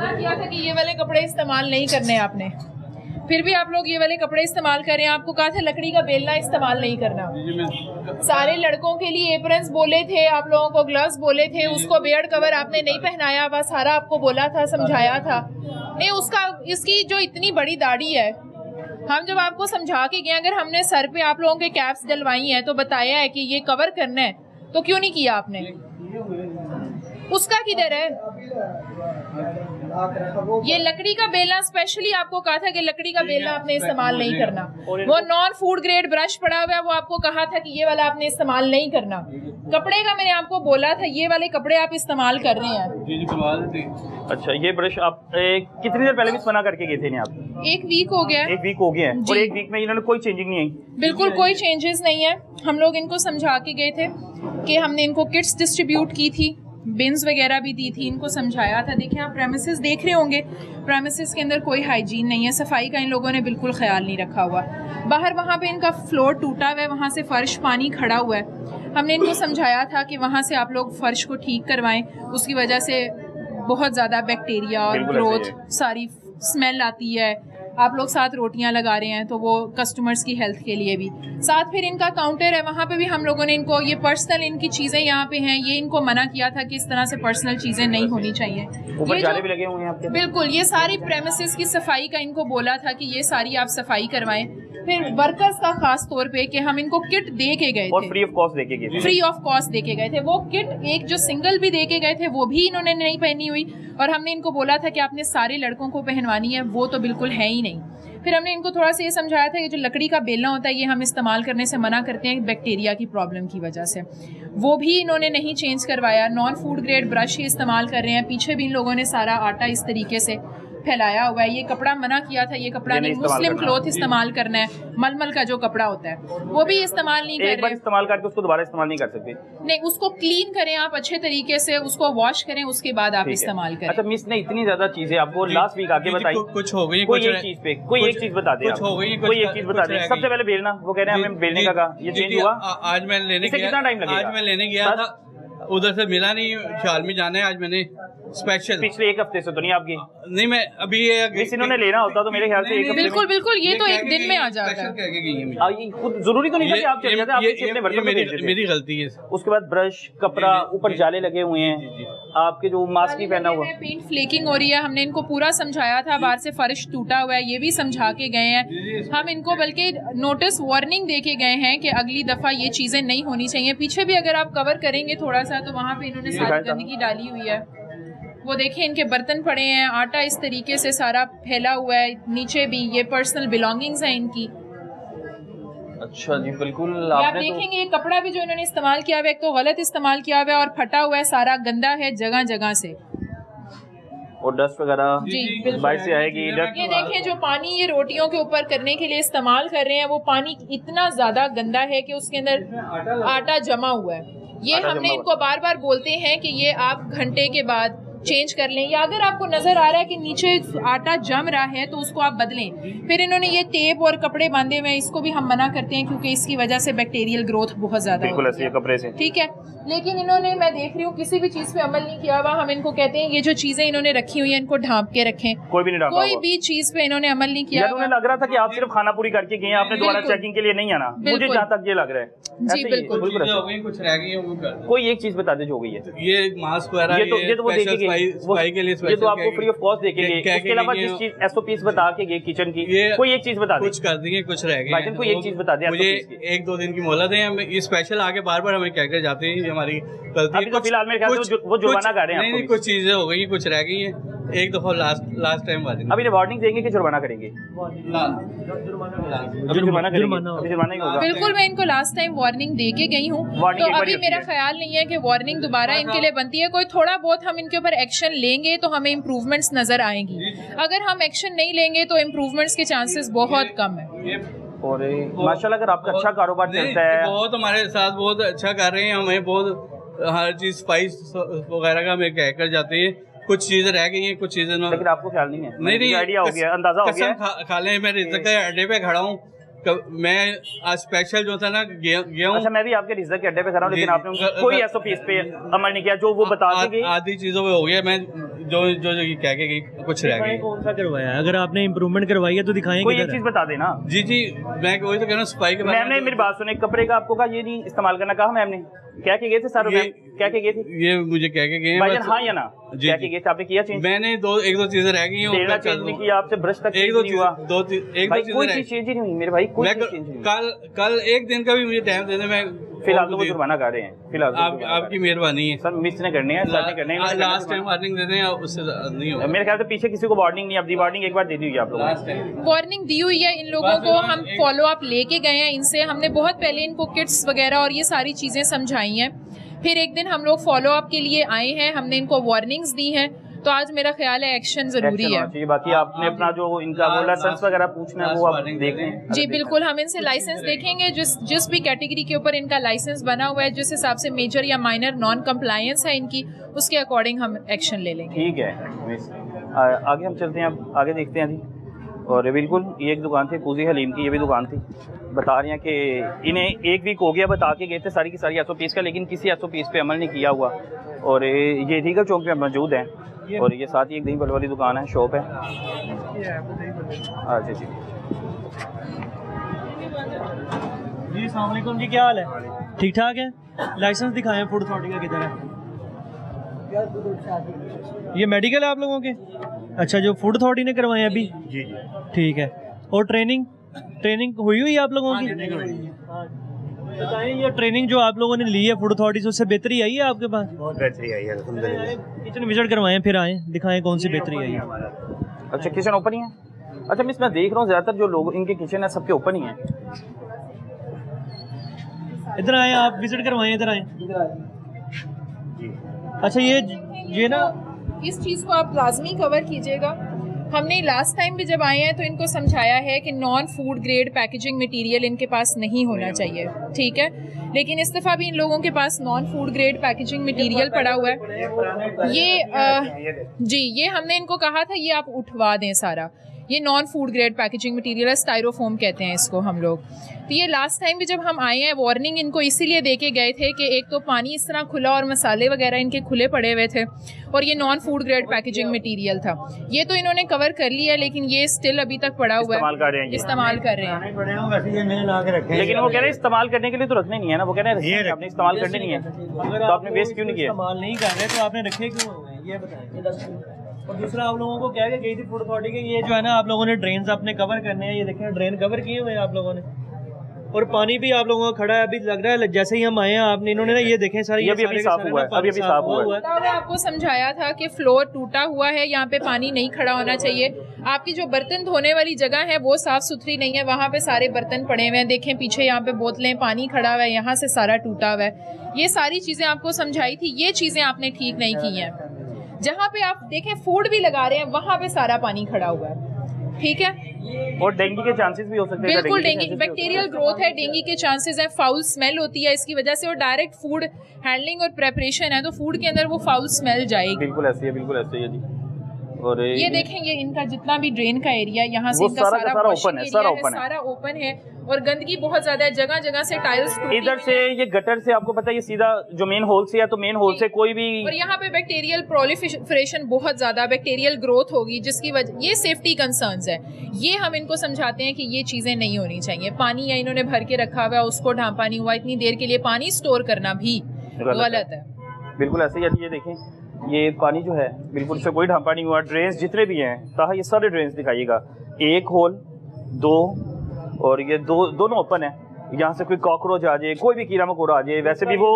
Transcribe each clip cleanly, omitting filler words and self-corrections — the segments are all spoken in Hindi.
मना किया था कि ये वाले कपड़े इस्तेमाल नहीं करने आपने, फिर भी आप लोग ये वाले कपड़े इस्तेमाल कर रहे हैं। आपको कहा था लकड़ी का बेलना इस्तेमाल नहीं करना। सारे लड़कों के लिए एप्रन्स बोले थे, आप लोगों को ग्लव्स बोले थे, उसको बियर्ड कवर आपने नहीं पहनाया, बस सारा आपको बोला था, समझाया था। नहीं, उसका इसकी जो इतनी बड़ी दाढ़ी है, हम जब आपको समझा के गए, अगर हमने सर पे आप लोगों के कैप्स डलवाई हैं तो बताया है कि ये कवर करना है, तो क्यों नहीं किया आपने? उसका किधर है? ये लकड़ी का बेलना स्पेशली आपको कहा था कि लकड़ी का बेलना आपने इस्तेमाल नहीं करना। वो नॉन फूड ग्रेड ब्रश पड़ा हुआ है, वो आपको कहा था कि ये वाला आपने इस्तेमाल नहीं करना। कपड़े का मैंने आपको बोला था ये वाले कपड़े आप इस्तेमाल कर रहे हैं। जी करवा देते। अच्छा, ये ब्रश आप कितनी देर पहले भी मना करके गए थे? आप 1 वीक हो गया। 1 वीक हो गया है और 1 वीक में इन्होंने कोई चेंजिंग नहीं आई? बिल्कुल कोई चेंजेस नहीं है। हम लोग इनको समझा के गए थे कि हमने इनको किट्स डिस्ट्रीब्यूट की थी, बिन्स वगैरह भी दी थी, इनको समझाया था। देखिए आप प्रेमिसेस देख रहे होंगे, प्रेमिसेस के अंदर कोई हाइजीन नहीं है, सफाई का इन लोगों ने बिल्कुल ख्याल नहीं रखा हुआ। बाहर वहाँ पे इनका फ्लोर टूटा हुआ है, वहाँ से फर्श पानी खड़ा हुआ है। हमने इनको समझाया था कि वहाँ से आप लोग फर्श को ठीक करवाएं, उसकी वजह से बहुत ज़्यादा बैक्टीरिया और ग्रोथ, सारी स्मेल आती है। आप लोग साथ रोटियां लगा रहे हैं तो वो कस्टमर्स की हेल्थ के लिए भी। साथ फिर इनका काउंटर है, वहाँ पे भी हम लोगों ने इनको ये पर्सनल इनकी चीज़ें यहाँ पे हैं, ये इनको मना किया था कि इस तरह से पर्सनल चीज़ें नहीं होनी चाहिए। ऊपर जाले भी लगे हुए हैं आपके? बिल्कुल, ये सारी प्रेमिसेस की सफाई का इनको बोला था कि ये सारी आप सफाई करवाएं। फिर वर्कर्स का खास तौर पे कि हम इनको किट दे के गए और थे, फ्री ऑफ कॉस्ट दे के गए थे। फ्री ऑफ कॉस्ट दे के गए थे। वो किट एक जो सिंगल भी दे के गए थे वो भी इन्होंने नहीं पहनी हुई, और हमने इनको बोला था कि आपने सारे लड़कों को पहनवानी है, वो तो बिल्कुल है ही नहीं। फिर हमने इनको थोड़ा सा ये समझाया था कि जो लकड़ी का बेलना होता है ये हम इस्तेमाल करने से मना करते हैं बैक्टीरिया की प्रॉब्लम की वजह से, वो भी इन्होंने नहीं चेंज करवाया। नॉन फूड ग्रेड ब्रश ही इस्तेमाल कर रहे हैं। पीछे भी इन लोगों ने सारा आटा इस तरीके से फैलाया हुआ है। ये कपड़ा मना किया था, ये कपड़ा नहीं, मुस्लिम क्लॉथ इस्तेमाल करना है। मलमल का जो कपड़ा होता है वो भी इस्तेमाल नहीं कर रहे। एक बार इस्तेमाल करके उसको दोबारा इस्तेमाल नहीं कर सकते? नहीं, उसको क्लीन करें आप अच्छे तरीके से, उसको वॉश करें, उसके बाद आप इस्तेमाल करें। अच्छा मिस ने इतनी ज्यादा चीजें आपको लास्ट वीक आके बताई, कुछ हो गई, कोई एक चीज पे कोई एक चीज बता दे, कोई एक चीज बता दे। सबसे पहले बेलना, वो कह रहे हैं हमें बेलने का कहा, ये चेंज हुआ? आज मैं लेने गया, कितना टाइम लगेगा? आज मैं लेने गया था, उधर से मिला नहीं, ख्याल में जाना है। आज मैंने स्पेशल, पिछले 1 हफ्ते से तो नहीं आपकी? नहीं, मैं अभी इन्होंने लेना होता तो मेरे ख्याल से 1 हफ्ते। बिल्कुल बिल्कुल, ये तो एक दिन में आ जाता है। खुद जरूरी तो नहीं था कि आप चले जाते, आपने अपने बर्तन में भेज देते। मेरी गलती है। उसके बाद ब्रश, कपड़ा, ऊपर जाले लगे हुए हैं, आपके जो मास्क नहीं पहना हुआ, पेंट फ्लेकिंग हो रही है। हमने इनको पूरा समझाया था, बाहर से फर्श टूटा हुआ है, ये भी समझा के गए हैं हम इनको, बल्कि नोटिस वार्निंग दे के गए हैं कि अगली दफा ये चीजें नहीं होनी चाहिए। पीछे भी अगर आप कवर करेंगे थोड़ा सा तो वहाँ पे इन्होंने सारी गंदगी डाली हुई है। वो देखें, इनके बर्तन पड़े हैं, आटा इस तरीके से सारा फैला हुआ है, नीचे भी ये पर्सनल बिलोंगिंग्स हैं इनकी। अच्छा जी, बिल्कुल। आप देखेंगे ये कपड़ा भी जो इन्होंने इस्तेमाल किया हुआ है, एक तो गलत इस्तेमाल किया हुआ है और फटा हुआ है, सारा गंदा है जगह जगह से, और डस्ट वगैरह जी बाहर से आएगी। ये देखें, जो पानी ये रोटियों के ऊपर करने के लिए इस्तेमाल कर रहे हैं, वो पानी इतना ज्यादा गंदा है कि उसके अंदर आटा जमा हुआ है। ये हमने इनको बार बार बोलते हैं कि ये आप घंटे के बाद चेंज कर लें, या अगर आपको नजर आ रहा है कि नीचे आटा जम रहा है तो उसको आप बदलें। फिर इन्होंने ये टेप और कपड़े बांधे हुए हैं, इसको भी हम मना करते हैं क्योंकि इसकी वजह से बैक्टीरियल ग्रोथ बहुत ज्यादा होती है कपड़े से, ठीक है। लेकिन इन्होंने, मैं देख रही हूँ, किसी भी चीज पे अमल नहीं किया हुआ। हम इनको कहते हैं ये जो चीजें इन्होंने रखी हुई है इनको ढांप के रखें, कोई भी नहीं ढांपा, कोई भी चीज पे इन्होंने अमल नहीं किया। उन्हें लग रहा था कि आप सिर्फ खाना पूरी करके गए, आपने दोबारा चेकिंग के लिए नहीं आना, मुझे जहाँ तक ये लग रहा है। जी बिल्कुल, कुछ रह गई, कोई एक चीज बता दे जो हो गई है। ये मास्क वगैरह, ये तो वो देके गए, ये तो आपको फ्री ऑफ कॉस्ट देके गए। इसके अलावा जिस चीज SOPs बता के गए किचन की, कोई एक चीज बता दे। कुछ कर दिए, कुछ रह गए। भाईजान कोई एक चीज बता दे, मुझे 1-2 दिन की मोहलत है। हम ये स्पेशल आके बार बार हमें कहकर जाते हैं, हमारी गलती है। फिलहाल मेरे ख्याल से वो जुर्माना कर रहे हैं। नहीं, कुछ चीजें हो गई, कुछ रह गई है। एक दफा लास्ट टाइम वाली अभी वार्निंग देंगे कि जुर्माना करेंगे? जुर्माना ही होगा। बिल्कुल, मैं इनको लास्ट टाइम वार्निंग दे के गई हूँ, तो अभी मेरा ख्याल नहीं है कि वार्निंग दोबारा इनके लिए बनती है। कोई थोड़ा बहुत हम इनके ऊपर एक्शन लेंगे तो हमें इम्प्रूवमेंट्स नजर आएंगी। अगर हम एक्शन नहीं लेंगे तो इम्प्रूवमेंट्स के चांसेस बहुत कम है। और माशाल्लाह अगर आपका अच्छा कारोबार चलता है, बहुत हमारे साथ बहुत अच्छा कर रहे हैं, हमें बहुत हर चीज स्पाइस वगैरह का हमें कह कर जाते हैं। कुछ चीजें रह गई हैं, कुछ चीजें लेकिन आपको ख्याल नहीं है। नहीं, आइडिया हो गया, अंदाजा हो गया। खा लें, मैं रिज़्क़ के अड्डे पे खड़ा हूँ। मैं आज स्पेशल जो था ना गया हूँ। अच्छा, मैं भी आपके रिज़्क़ के अड्डे पे खड़ा हूँ, लेकिन आपने कोई SOP पे अमल नहीं किया जो वो बता देंगे। आधी चीजों पे हो गया। मैं जो जो जो कह के गई कुछ रह गई। कौन सा करवाया? अगर आपने इम्प्रूवमेंट करवाई है तो दिखाएं। कोई एक चीज बता देना। जी जी, मैं वही तो कह रहा हूँ सफाई के बारे में। मैम ने मेरी बात सुने, कपड़े का आपको कहा ये नहीं इस्तेमाल करना, कहा मैम ने? क्या के गए थे सर? क्या के गए थे ये मुझे कह के गए भाईजान? हाँ या ना? क्या के गए थे? आपने किया चेंज? मैंने एक दो चीजें रह गई हैं, चेंज नहीं किया आपसे, ब्रश तक एक दो चीजें कोई चीज चेंज ही नहीं हुई मेरे भाई, कोई चीज चेंज नहीं। कल एक दिन का भी मुझे टाइम दे दे, मैं फिलहाल तो वो जुर्माना कर रहे हैं। फिलहाल आपकी मेहरबानी है सर, मिस ने करने हैं, सर ने करने हैं। लास्ट टाइम वार्निंग दे दें, उससे नहीं होगा मेरे ख्याल से पीछे किसी को वार्निंग नहीं, अपनी वार्निंग एक बार दे दी हुई आप लोगों। वार्निंग दी हुई है इन लोगों को, हम फॉलो अप लेके गए हैं इनसे। हमने बहुत पहले इनको किट्स वगैरह और ये सारी चीज़ें समझाई हैं। फिर एक दिन हम लोग फॉलो अप के लिए आए हैं, हमने इनको वार्निंग्स दी हैं। तो आज मेरा ख्याल है एक्शन जरूरी है। बाकी आपने अपना जो इनका वो लाइसेंस वगैरह पूछना है वो आप देख लें। जी बिल्कुल, हम इनसे लाइसेंस देखेंगे, जिस भी कैटेगरी के ऊपर इनका लाइसेंस बना हुआ है, जिस हिसाब से मेजर या माइनर नॉन कंप्लायंस है इनकी, उसके अकॉर्डिंग हम एक्शन ले लेंगे। ठीक है, आगे हम चलते हैं, अब आगे देखते हैं जी। और बिल्कुल ये एक दुकान थी कूजी हलीम की, ये भी दुकान थी। बता रहे हैं कि इन्हें एक वीक हो गया, बता के गए थे सारी की सारी SOPs का, लेकिन किसी SOPs पे अमल नहीं किया हुआ। और ये रीगल चौक पे मौजूद है, और ये साथ ही एक दही भल्ले वाली दुकान है, शॉप है। अच्छा जी जी, अस्सलाम वालेकुम जी, क्या हाल है? ठीक ठाक है। लाइसेंस दिखाएं फूड अथॉरिटी का, किधर है? ये मेडिकल है आप लोगों के? अच्छा, जो फूड अथॉरिटी ने करवाए अभी? जी जी, ठीक है। और ट्रेनिंग हुई आप लोगों की? बताएं, ये ट्रेनिंग जो आप लोगों ने ली है फूड अथॉरिटी से, उससे बेहतरी आई है आपके पास? बहुत बेहतरी आई है अल्हम्दुलिल्लाह। किचन विजिट करवाएं, फिर आए दिखाएं कौन सी बेहतरी आई है। अच्छा, किचन ओपन ही है? अच्छा मिस, मैं देख रहा हूँ ज़्यादातर जो लोग इनके किचन है सबके ओपन ही है। इधर आए, आप विजिट करवाएं, इधर आए। अच्छा, ये ना इस चीज़ को आप लाजमी कवर कीजिएगा। हमने लास्ट टाइम भी जब आए हैं तो इनको समझाया है कि non food grade packaging material इनके पास नहीं होना चाहिए, ठीक है। लेकिन इस दफ़ा भी इन लोगों के पास non food grade packaging material पड़ा हुआ है। ये हमने इनको कहा था ये आप उठवा दें सारा। ये non food grade packaging material है, स्टाइरोफोम कहते हैं इसको हम लोग। तो ये लास्ट टाइम भी जब हम आए हैं वार्निंग इनको इसीलिए दे के गए थे कि एक तो पानी इस तरह खुला और मसाले वगैरह इनके खुले पड़े हुए थे, और ये non food grade packaging material था। ये तो इन्होंने कवर कर लिया, लेकिन ये स्टिल अभी तक पड़ा हुआ है, इस्तेमाल कर रहे हैं। लेकिन वो कह रहे हैं इस्तेमाल करने के लिए तो रखने नहीं है ना, वो कह रहे हैं आपने इस्तेमाल करने नहीं है, तो आपने वेस्ट क्यों नहीं किया? इस्तेमाल नहीं कर रहे तो आपने रखे क्यों हुए हैं, ये बताएं। और दूसरा, आप लोगों को क्या गई थी फूड अथॉरिटी के, ये जो है ना आप लोगों ने ड्रेन्स अपने कवर करने हैं। ये देखें, ड्रेन कवर किए हुए हैं आप लोगों ने, और पानी भी आप लोगों का खड़ा है। अभी लग रहा है जैसे ही हम आए हैं आपने, इन्होंने ना ये देखें सारी अभी साफ हुआ है, अभी साफ हुआ है। आपको समझाया था कि फ्लोर टूटा हुआ है, यहाँ पे पानी नहीं खड़ा होना चाहिए। आपकी जो बर्तन धोने वाली जगह है वो साफ सुथरी नहीं है, वहाँ पे सारे बर्तन पड़े हुए हैं। देखें पीछे यहाँ पे बोतलें, पानी खड़ा हुआ है, यहाँ से सारा टूटा हुआ है। ये सारी चीज़ें आपको समझाई थी, ये चीज़ें आपने ठीक नहीं की हैं। जहाँ पे आप देखें फूड भी लगा रहे हैं, वहाँ पे सारा पानी खड़ा हुआ है, ठीक है। और डेंगू के चांसेस भी हो सकते हैं। बिल्कुल, डेंगू बैक्टीरियल ग्रोथ है, डेंगू के चांसेस है, फाउल स्मेल होती है इसकी वजह से, और डायरेक्ट फूड हैंडलिंग और प्रेपरेशन है तो फूड के अंदर वो फाउल स्मेल जाएगी। बिल्कुल ऐसे है, बिल्कुल ऐसे ही है जी। और ये देखें, ये इनका जितना भी ड्रेन का एरिया, यहाँ से इनका सारा ओपन है, और गंदगी बहुत ज्यादा है, जगह जगह से टाइल्स इधर से ये गटर से आपको पता है ये सीधा जो मेन होल से है, तो मेन होल से कोई भी, और यहाँ पे बैक्टीरियल प्रोलिफरेशन बहुत ज्यादा, बैक्टीरियल ग्रोथ होगी जिसकी वजह, ये सेफ्टी कंसर्न्स है। ये हम इनको समझाते हैं कि ये चीजें नहीं होनी चाहिए। पानी या इन्होंने भर के रखा हुआ है, उसको ढांपा नहीं हुआ, इतनी देर के लिए पानी स्टोर करना भी गलत है। बिल्कुल ऐसे ही। ये देखें, ये पानी जो है बिल्कुल से कोई ढांपा नहीं हुआ। ड्रेन्स जितने भी हैं ताहा, ये सारे ड्रेन्स दिखाइएगा, एक होल, दो, और ये दोनों ओपन है। यहाँ से कोई कॉकरोच आ जाए, कोई भी कीड़ा मकोड़ा आ जाए, वैसे भी वो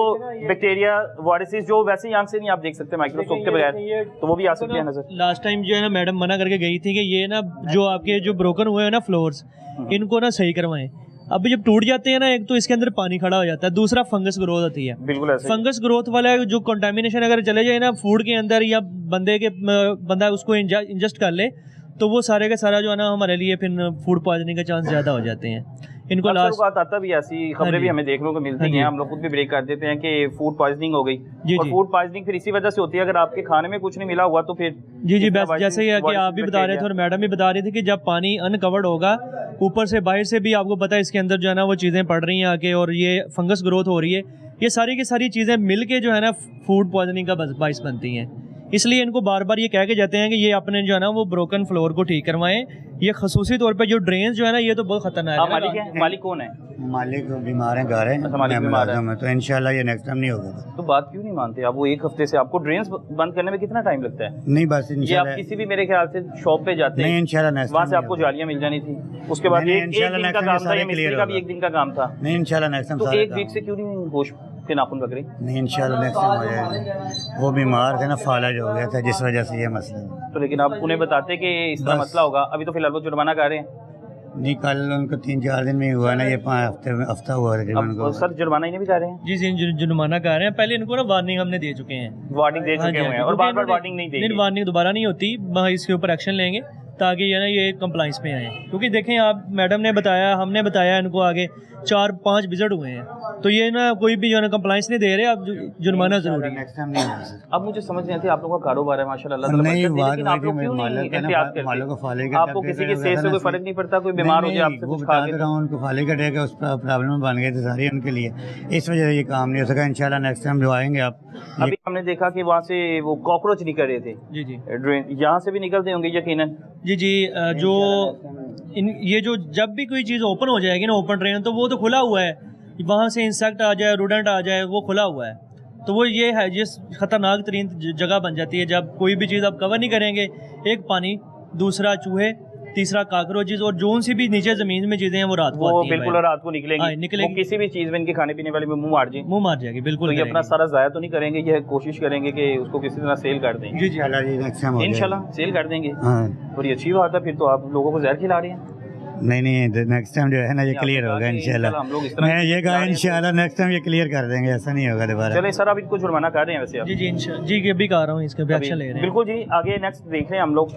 बैक्टीरिया वायरसेस जो वैसे यहाँ से नहीं आप देख सकते माइक्रोस्कोप के बगैर, तो वो भी आ सकते हैं नजर। लास्ट टाइम जो है ना मैडम मना करके गई थी कि ये ना जो आपके जो ब्रोकन हुए हैं ना फ्लोर्स, इनको ना सही करवाएं। अब जब टूट जाते हैं ना, एक तो इसके अंदर पानी खड़ा हो जाता है, दूसरा फंगस ग्रोथ होती है। बिल्कुल ऐसे। फंगस ग्रोथ वाला जो कंटामिनेशन अगर चले जाए ना फूड के अंदर, या बंदा उसको इंजेस्ट कर ले, तो वो सारे का सारा जो है ना हमारे लिए फिर फूड पॉइजनिंग के चांस ज्यादा हो जाते हैं। इनको लास्ट आता भी ऐसी खबरें भी हमें देखने को मिलती हैं, हम लोग खुद भी ब्रेक कर देते हैं कि फूड पॉइजनिंग हो गई। और फूड पॉइजनिंग फिर इसी वजह से होती है, अगर आपके खाने में कुछ नहीं मिला हुआ तो फिर जी बस जैसे ही कि आप भी बता रहे थे और मैडम भी बता रही थी कि जब पानी अनकवर्ड होगा, ऊपर से बाहर से भी आपको पता है इसके अंदर जो है ना वो चीज़ें पड़ रही हैं आके, और ये फंगस ग्रोथ हो रही है, ये सारी की सारी चीज़ें मिल के जो है ना फूड पॉइजनिंग का बाइस बनती हैं। इसलिए इनको बार बार ये कह के जाते हैं कि ये अपने जो है ना वो ब्रोकन फ्लोर को ठीक करवाएं। ये खसूसी तौर पे जो ड्रेन जो है ना ये तो बहुत खतरनाक आप है। मालिक हैं? मालिक कौन है? मालिक बीमार हैं, घर हैं, अच्छा, मालिक मैं बीमार है। मुलाजिम हूं, तो इंशाल्लाह ये नेक्स्ट टाइम नहीं होगा। तो बात क्यों नहीं मानते आप? वो एक हफ्ते से आपको ड्रेन्स बंद करने में कितना टाइम लगता है? नहीं बस ये आप इंशाल्लाह किसी भी मेरे ख्याल से शॉप पे जाते नहीं, हैं, इंशाल्लाह नेक्स्ट वहाँ टाइम से आपको जालियाँ मिल जानी थी। उसके बाद नहीं, एक इंशाल्लाह दिन का next time काम ये था, ये सारे मिस्त्री clear का भी होगा। एक दिन का काम था। नहीं इंशाल्लाह नेक्स्ट टाइम तो सारा एक वीक से क्यों नहीं होश के नाखून पकड़े? नहीं इंशाल्लाह नेक्स्ट टाइम हो जाएगा। वो बीमार थे ना, फालज हो गया था, जिस वजह से ये मसला है। तो लेकिन आप उन्हें बताते कि इस तरह बस। मसला होगा। अभी तो फिलहाल वो जुर्माना कर रहे हैं। नहीं कल उनको 3-4 दिन में ही हुआ ना, ये 5 हफ्ता हुआ था अब सर जुर्माना इन्हें भी कर रहे हैं? जी जी जुर्माना कर रहे हैं। पहले इनको ना वार्निंग हमने दे चुके हैं, वार्निंग दे हाँ चुके जी, हुए हैं हाँ और जी, बार बार क्योंकि वार्निंग नहीं देंगे। वार्निंग दोबारा नहीं होती, वहाँ इसके ऊपर एक्शन लेंगे ताकि ये ना ये कंप्लाइंस में आए। क्योंकि देखें आप, मैडम ने बताया, हमने बताया इनको, आगे 4-5 विजिट हुए हैं, तो ये ना कोई भी जो है ना कंप्लाइंस नहीं दे रहे। अब जुर्माना जरूरी है। नेक्स्ट टाइम नहीं होगा सर। अब मुझे समझ नहीं आती, आप लोगों का कारोबार है माशाल्लाह, नहीं, लेकिन बात आप लोग वही थी, क्यों नहीं मालिक है ना, एहतियात करते? मालिक को फॉलो करके आपको करते किसी के रहे, सेहत से कोई वैसा फर्क नहीं पड़ता? कोई बीमार हो जाए आपसे वो कुछ बता खा दे के? रहा हूँ, उनको फॉलो करेगा, उस प्रॉब्लम बन गई थी सारी उनके लिए, इस वजह से ये काम नहीं हो सका। इंशाल्लाह नेक्स्ट टाइम जो आएंगे आप। अभी हमने देखा कि वहाँ से वो कॉकरोच निकल रहे थे जी जी ड्रेन, यहाँ से भी निकलते होंगे यकीनन। जी जी जो ये जो जब भी कोई चीज़ ओपन हो जाएगी ना, ओपन ड्रेन, तो वो तो खुला हुआ है, वहाँ से इंसेक्ट आ जाए, रोडेंट आ जाए, वो खुला हुआ है। तो वो ये है, ये ख़तरनाक तरीन जगह बन जाती है जब कोई भी चीज़ आप कवर नहीं करेंगे। एक पानी, दूसरा चूहे, तीसरा काकरोचेस, और जोन सी भी नीचे ज़मीन में चीज़ें हैं वो रात को वो आती हैं बिल्कुल भाई। रात को निकलेंगी, हाँ, निकलेंगी। वो किसी भी चीज़ में इनके खाने पीने वाले में मुंह मार जाए मुँह मार जाएगी, बिल्कुल तो ये अपना करेगी। सारा ज़ाया तो नहीं करेंगे, ये कोशिश करेंगे कि उसको किसी तरह सेल कर दें। जी जी इंशाल्लाह जी नेक्स्ट टाइम हो जाएगा। इंशाल्लाह सेल कर देंगे। हाँ और ये अच्छी बात है, फिर तो आप लोगों को जहर खिला रहे हैं। नहीं नेक्स्ट टाइम जो है ना ये आपने क्लियर कहा होगा कि इंशाल्लाह। हम लोग इस तरह मैंने ये कहा जा रहे हैं तो- इंशाल्लाह नेक्स्ट टाइम ये क्लियर कर देंगे, ऐसा नहीं होगा दोबारा। चले सर, अब इनको जुर्माना कर रहे हैं वैसे आप? जी जी जी, अभी कह रहा हूँ, इसके भी अभी- एक्शन ले रहे हैं। बिल्कुल जी। आगे नेक्स्ट देख रहे हैं हम लोग